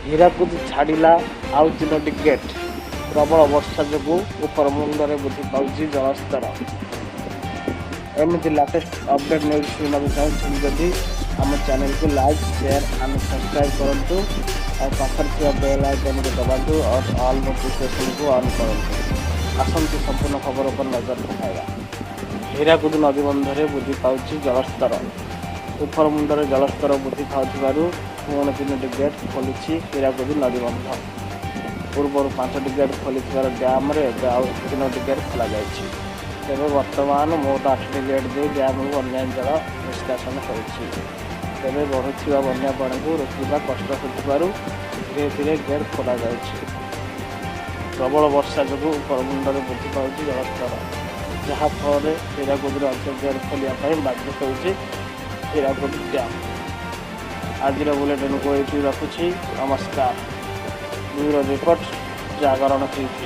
ହୀରାକୁଦ ଛାଡ଼ିଲା ଆଉ 3ଟି ଗେଟ୍। ପ୍ରବଳ ବର୍ଷା ଯୋଗୁଁ ଉପର ମୁଣ୍ଡରେ ବୃଦ୍ଧି ପାଉଛି ଜଳସ୍ତର। ଏମିତି ଲାଟେଷ୍ଟ ଅପଡେଟ୍ ନ୍ୟୁଜ୍ ଶୁଣିବାକୁ ଚାହୁଁଛନ୍ତି ଯଦି ଆମ ଚ୍ୟାନେଲକୁ ଲାଇକ୍, ସେୟାର ଆଣ୍ଡ ସବସ୍କ୍ରାଇବ୍ କରନ୍ତୁ। ଆଉ ପାଖରେ ଥିବା ବେଲ୍ ଆଇକନ୍କୁ ଦବାନ୍ତୁ ଆଉ ଅଲ୍ ନୋଟିଫିକେସନ୍କୁ ଅନ୍ କରନ୍ତୁ। ଆସନ୍ତୁ ସମ୍ପୂର୍ଣ୍ଣ ଖବର ଉପରେ ନଜର ପକାଇବା। ହୀରାକୁଦ ନଦୀବନ୍ଧରେ ବୃଦ୍ଧି ପାଉଛି ଜଳସ୍ତର। ଉପର ମୁଣ୍ଡରେ ଜଳସ୍ତର ବୃଦ୍ଧି ପାଉଥିବାରୁ ପୁଣି 3ଟି ଗେଟ୍ ଖୋଲିଛି ହୀରାକୁଦ ନଦୀବନ୍ଧ। ପୂର୍ବରୁ 5ଟି ଗେଟ୍ ଖୋଲିଥିବାର ଡ୍ୟାମ୍ରେ ଏବେ ଆଉ 3ଟି ଗେଟ୍ ଖୋଲାଯାଇଛି। ତେବେ ବର୍ତ୍ତମାନ ମୋଟ 8ଟି ଗେଟ୍ ଦେଇ ଡ୍ୟାମ୍ରୁ ବନ୍ୟା ଜଳ ନିଷ୍କାସନ ହେଉଛି। ତେବେ ବଢ଼ୁଥିବା ବନ୍ୟା ପାଣିକୁ ରୋକିବା କଷ୍ଟ ହେଉଥିବାରୁ ଧୀରେ ଧୀରେ ଗେଟ୍ ଖୋଲାଯାଉଛି। ପ୍ରବଳ ବର୍ଷା ଯୋଗୁଁ ଉପର ମୁଣ୍ଡରେ ବୃଦ୍ଧି ପାଉଛି ଜଳସ୍ତର, ଯାହାଫଳରେ ହୀରାକୁଦର ଅଞ୍ଚଳ ଗେଟ୍ ଖୋଲିବା ପାଇଁ ବାଧ୍ୟ ହେଉଛି ହୀରାକୁଦ ଡ୍ୟାମ୍। ଆଜିର ବୁଲେଟିନ୍କୁ ଏଇଠି ରଖୁଛି। ନମସ୍କାର। ବ୍ୟୁରୋ ରିପୋର୍ଟ, ଜାଗରଣ ଟିଭି।